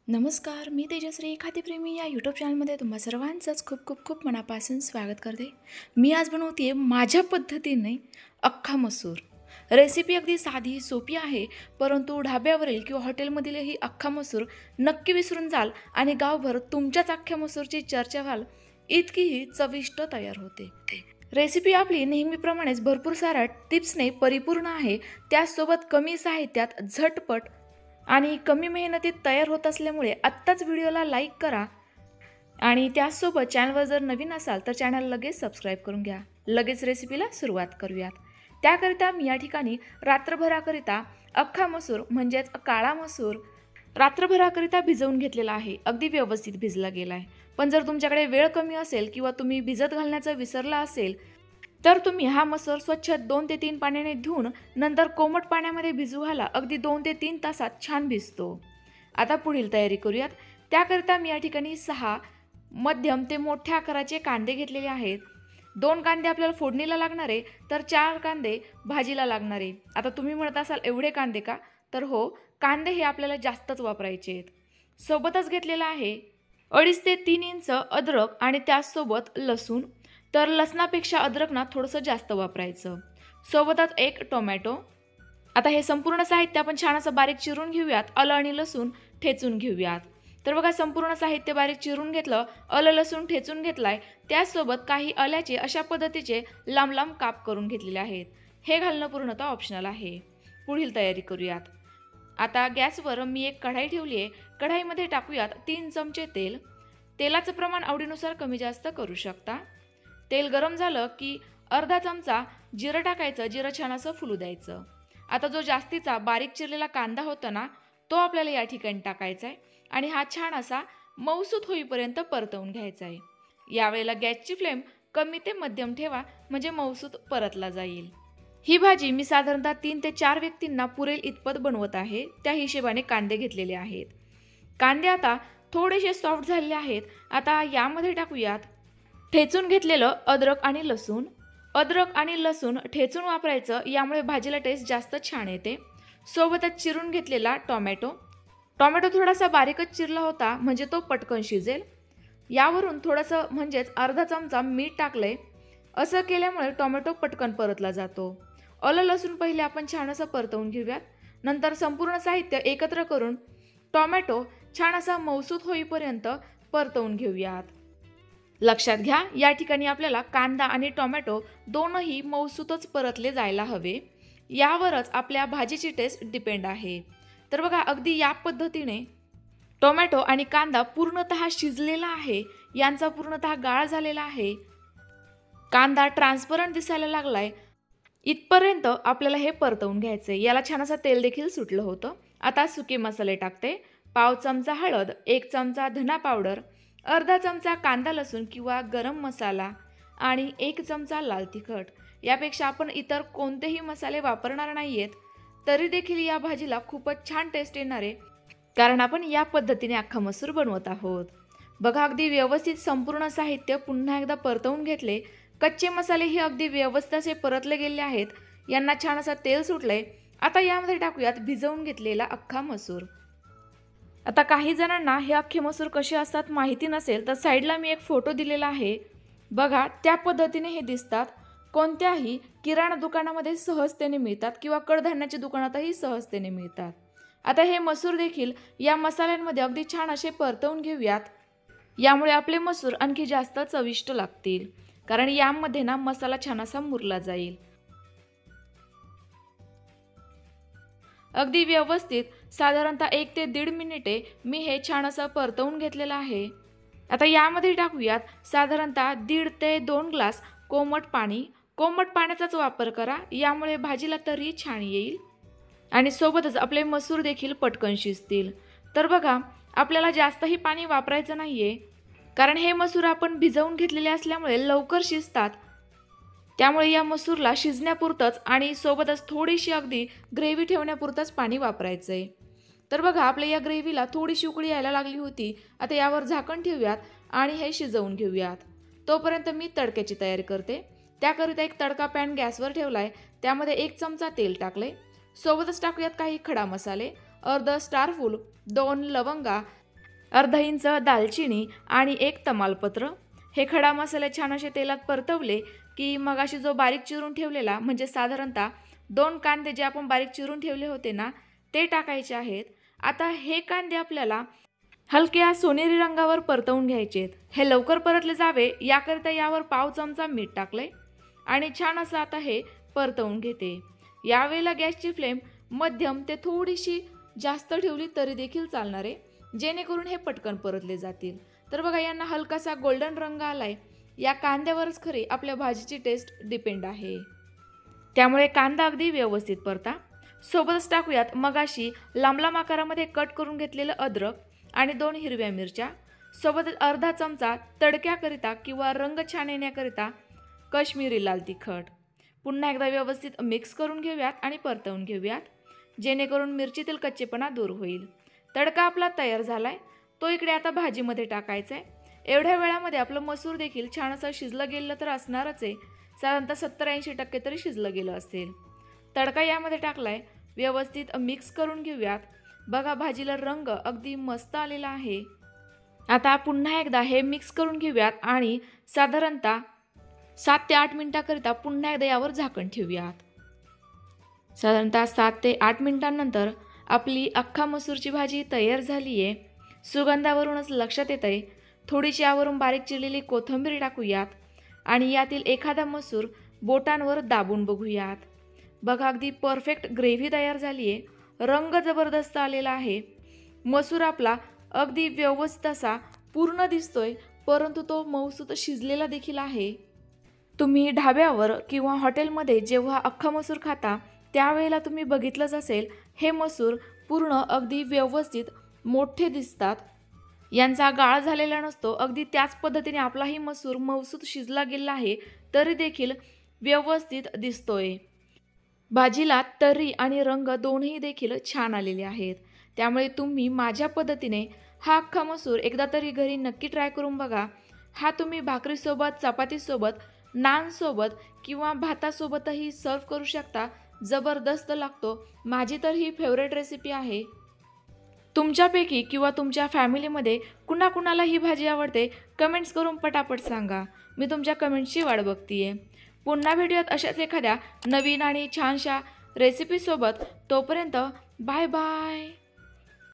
नमस्कार, मी तेजश्री खाद्यप्रेमी या यूट्यूब चॅनलमध्ये तुम्हा सर्वांचंच खूप खूप खूप मनापासून स्वागत करते. मी आज बनवते आहे माझ्या पद्धतीने अख्खा मसूर. रेसिपी अगदी साधी सोपी आहे, परंतु ढाब्यावरील किंवा हॉटेलमधील ही अख्खा मसूर नक्की विसरून जाल आणि गावभर तुमच्याच अख्ख्या मसूरची चर्चा व्हाल इतकी ही चविष्ट तयार होते. रेसिपी आपली नेहमीप्रमाणेच भरपूर साऱ्या टिप्सने परिपूर्ण आहे. त्याचसोबत कमी साहित्यात झटपट आणि कमी मेहनतीत तयार होत असल्यामुळे आत्ताच व्हिडिओला लाईक करा आणि त्याचसोबत चॅनलवर जर नवीन असाल तर चॅनल लगेच सबस्क्राईब करून घ्या. लगेच रेसिपीला सुरुवात करूयात. त्याकरिता मी या ठिकाणी रात्रभराकरिता अख्खा मसूर म्हणजेच काळा मसूर रात्रभराकरिता भिजवून घेतलेला आहे. अगदी व्यवस्थित भिजला गेला आहे. पण जर तुमच्याकडे वेळ कमी असेल किंवा तुम्ही भिजत घालण्याचं विसरला असेल तर तुम्ही हा मसूर स्वच्छ 2 ते 3 पाण्याने धुवून नंतर कोमट पाण्यामध्ये भिजू घाला. अगदी 2 ते 3 तासात छान भिजतो. आता पुढील तयारी करूयात. त्याकरिता मी या ठिकाणी 6 मध्यम ते मोठ्या आकाराचे कांदे घेतलेले आहेत. 2 कांदे आपल्याला फोडणीला लागणार आहे तर 4 कांदे भाजीला लागणार आहे. आता तुम्ही म्हणत असाल एवढे कांदे का? तर हो, कांदे हे आपल्याला जास्तच वापरायचे आहेत. सोबतच घेतलेला आहे 2.5 ते 3 इंच अद्रक आणि त्याचसोबत लसूण. तर लसणापेक्षा अद्रक ना थोडंसं जास्त वापरायचं. सोबतच 1 टोमॅटो. आता हे संपूर्ण साहित्य आपण छान असं बारीक चिरून घेऊयात. आलं आणि लसूण ठेचून घेऊयात. तर बघा, संपूर्ण साहित्य बारीक चिरून घेतलं, आलं लसूण ठेचून घेतलाय. त्याचसोबत काही आल्याचे अशा पद्धतीचे लांब लांब काप करून घेतलेले आहेत. हे घालणं पूर्णतः ऑप्शनल आहे. पुढील तयारी करूयात. आता गॅसवर मी एक कढाई ठेवली आहे. कढाईमध्ये टाकूयात 3 चमचे तेल. तेलाचं प्रमाण आवडीनुसार कमी जास्त करू शकता. तेल गरम झालं की अर्धा चमचा जिरं टाकायचं. जिरं छान असं फुलू द्यायचं. आता जो जास्तीचा बारीक चिरलेला कांदा होता ना, तो आपल्याला या ठिकाणी टाकायचा आहे आणि हा छान असा मऊसूत होईपर्यंत परतवून घ्यायचा आहे. यावेळेला गॅसची फ्लेम कमी ते मध्यम ठेवा, म्हणजे मऊसूत परतला जाईल. ही भाजी मी साधारणतः 3 ते 4 व्यक्तींना पुरेल इतपत बनवत आहे. त्या हिशेबाने कांदे घेतलेले आहेत. कांदे आता थोडेसे सॉफ्ट झालेले आहेत. आता यामध्ये टाकूयात ठेचून घेतलेलं अद्रक आणि लसूण. अद्रक आणि लसूण ठेचून वापरायचं, यामुळे भाजीला टेस्ट जास्त छान येते. सोबतच चिरून घेतलेला टोमॅटो. टोमॅटो थोडासा बारीकच चिरला होता, म्हणजे तो पटकन शिजेल. यावरून थोडंसं म्हणजेच अर्धा चमचा मीठ टाकलंय. असं केल्यामुळे टोमॅटो पटकन परतला जातो. आलं लसूण पहिले आपण छान असं परतवून घेऊयात. नंतर संपूर्ण साहित्य एकत्र करून टोमॅटो छान असा मऊसूत होईपर्यंत परतवून घेऊयात. लक्षात घ्या, या ठिकाणी आपल्याला कांदा आणि टोमॅटो दोनही मऊसूतच परतले जायला हवे. यावरच आपल्या भाजीची टेस्ट डिपेंड आहे. तर बघा, अगदी या पद्धतीने टोमॅटो आणि कांदा पूर्णतः शिजलेला आहे. यांचा पूर्णतः गाळ झालेला आहे. कांदा ट्रान्सपरंट दिसायला लागलाय. इथपर्यंत आपल्याला हे परतवून घ्यायचं आहे. याला छान असं तेल देखील सुटलं होतं. आता सुके मसाले टाकते. पाव चमचा हळद, 1 चमचा धना पावडर, अर्धा चमचा कांदा लसूण किंवा गरम मसाला आणि 1 चमचा लाल तिखट. यापेक्षा आपण इतर कोणतेही मसाले वापरणार नाही आहेत. तरी देखील या भाजीला खूपच छान टेस्ट येणार आहे, कारण आपण या पद्धतीने अख्खा मसूर बनवत आहोत. बघा, अगदी व्यवस्थित संपूर्ण साहित्य पुन्हा एकदा परतवून घेतले. कच्चे मसाले हे अगदी व्यवस्थित असे परतले गेले आहेत. यांना छान असं तेल सुटलंय. आता यामध्ये टाकूयात भिजवून घेतलेला अख्खा मसूर. आता काही जणांना हे अख्खे मसूर कसे असतात माहिती नसेल तर साईडला मी एक फोटो दिलेला आहे. बघा, त्या पद्धतीने हे दिसतात. कोणत्याही किराणा दुकानामध्ये सहजतेने मिळतात किंवा कडधान्याच्या दुकानातही सहजतेने मिळतात. आता हे मसूर देखील या मसाल्यांमध्ये अगदी छान असे परतवून घेऊयात. यामुळे आपले मसूर आणखी जास्त चविष्ट लागतील, कारण यामध्ये ना मसाला छान असा मुरला जाईल. अगदी व्यवस्थित साधारणतः 1 ते 1.5 मिनिटे मी हे छान असं परतवून घेतलेलं आहे. आता यामध्ये टाकूयात साधारणतः 1.5 ते 2 ग्लास कोमट पाणी. कोमट पाण्याचाच वापर करा, यामुळे भाजीला तरी छान येईल आणि सोबतच आपले मसूर देखील पटकन शिजतील. तर बघा, आपल्याला जास्तही पाणी वापरायचं नाहीये, कारण हे मसूर आपण भिजवून घेतलेले असल्यामुळे लवकर शिजतात. त्यामुळे या मसूरला शिजण्यापुरतंच आणि सोबतच थोडीशी अगदी ग्रेव्ही ठेवण्यापुरतंच पाणी वापरायचं आहे. तर बघा, आपल्या या ग्रेव्हीला थोडीशी उकळी यायला लागली होती. आता यावर झाकण ठेवूयात आणि हे शिजवून घेऊयात. तोपर्यंत मी तडक्याची तयारी करते. त्याकरिता एक तडका पॅन गॅसवर ठेवलाय. त्यामध्ये 1 चमचा तेल टाकले. सोबतच टाकूयात काही खडा मसाले, अर्धा स्टार फूल, 2 लवंगा अर्धा इंच दालचिनी आणि 1 तमालपत्र। हे खडा मसाले छान असे तेलात परतवले की मगाशी जो बारीक चिरून ठेवलेला म्हणजे साधारणतः 2 कांदे जे आपण बारीक चिरून ठेवले होते ना ते टाकायचे आहेत। आता हे कांदे आपल्याला हलक्या सोनेरी रंगावर परतवून घ्यायचे आहेत। हे लवकर परतले जावे याकरिता यावर पाव चमचा मीठ टाकले आणि छान असं आता हे परतवून घेते। यावेळेला गॅसची फ्लेम मध्यम ते थोडीशी जास्त ठेवली तरी देखील चालणार आहे, जेणेकरून हे पटकन परतले जातील। तर बघा यांना हलकासा गोल्डन रंग आलाय। या कांद्यावरच खरी आपल्या भाजीची टेस्ट डिपेंड आहे, त्यामुळे कांदा अगदी व्यवस्थित परता। सोबतच टाकूयात मगाशी लांब लांब आकारामध्ये कट करून घेतलेलं अद्रक आणि 2 हिरव्या मिरच्या। सोबतच अर्धा चमचा तडक्याकरिता किंवा रंग छान येण्याकरिता काश्मीरी लाल तिखट। पुन्हा एकदा व्यवस्थित मिक्स करून घेऊयात आणि परतवून घेऊयात, जेणेकरून मिरचीतील कच्चेपणा दूर होईल। तडका आपला तयार झालाय, तो इकडे आता भाजीमध्ये टाकायचा आहे। एवढ्या वेळामध्ये आपलं मसूर देखील छान असं शिजलं गेलं तर असणारच आहे, साधारणतः 70-80% तरी शिजलं गेलं असेल। तडका यामध्ये टाकलाय, व्यवस्थित मिक्स करून घेऊयात। बघा भाजीला रंग अगदी मस्त आलेला आहे। आता पुन्हा एकदा हे मिक्स करून घेऊयात आणि साधारणतः 7 ते 8 मिनिटांकरिता पुन्हा एकदा यावर झाकण ठेवूयात। साधारणतः 7 ते 8 मिनिटांनंतर आपली अख्खा मसूरची भाजी तयार झाली आहे। सुगंधावरूनच लक्षात येत आहे। थोडीशी यावरून बारीक चिरलेली कोथिंबीर टाकूयात आणि यातील एखादा मसूर बोटांवर दाबून बघूयात। बघा अगदी परफेक्ट ग्रेव्ही तयार झाली आहे। रंग जबरदस्त आलेला आहे। मसूर आपला अगदी व्यवस्थित असा पूर्ण दिसतोय, परंतु तो मऊसूत शिजलेला देखील आहे। तुम्ही ढाब्यावर किंवा हॉटेलमध्ये जेव्हा अख्खा मसूर खाता त्यावेळेला तुम्ही बघितलंच असेल, हे मसूर पूर्ण अगदी व्यवस्थित मोठे दिसतात। यांचा गाळ झालेला नसतो। अगदी त्याच पद्धतीने आपलाही मसूर मऊसूत शिजला गेला आहे तरी देखील व्यवस्थित दिसतोय। भाजीला तर्री आणि रंग दोन्ही देखील छान आलेले आहेत। त्यामुळे तुम्ही माझ्या पद्धतीने हा अख्खा मसूर एकदा तरी घरी नक्की ट्राय करून बघा। हा तुम्ही भाकरीसोबत, चपातीसोबत, नानसोबत किंवा भातासोबतही सर्व करू शकता। जबरदस्त लागतो। माझी तर ही फेवरेट रेसिपी आहे। तुमच्यापैकी किंवा तुमच्या फॅमिलीमध्ये कुणाकुणाला ही भाजी आवडते कमेंट्स करून पटापट सांगा। मी तुमच्या कमेंट्सची वाट बघतीये। पुन्हा भेटूयात अशाच एखाद्या नवीन आणि छानशा रेसिपीसोबत। तोपर्यंत बाय बाय।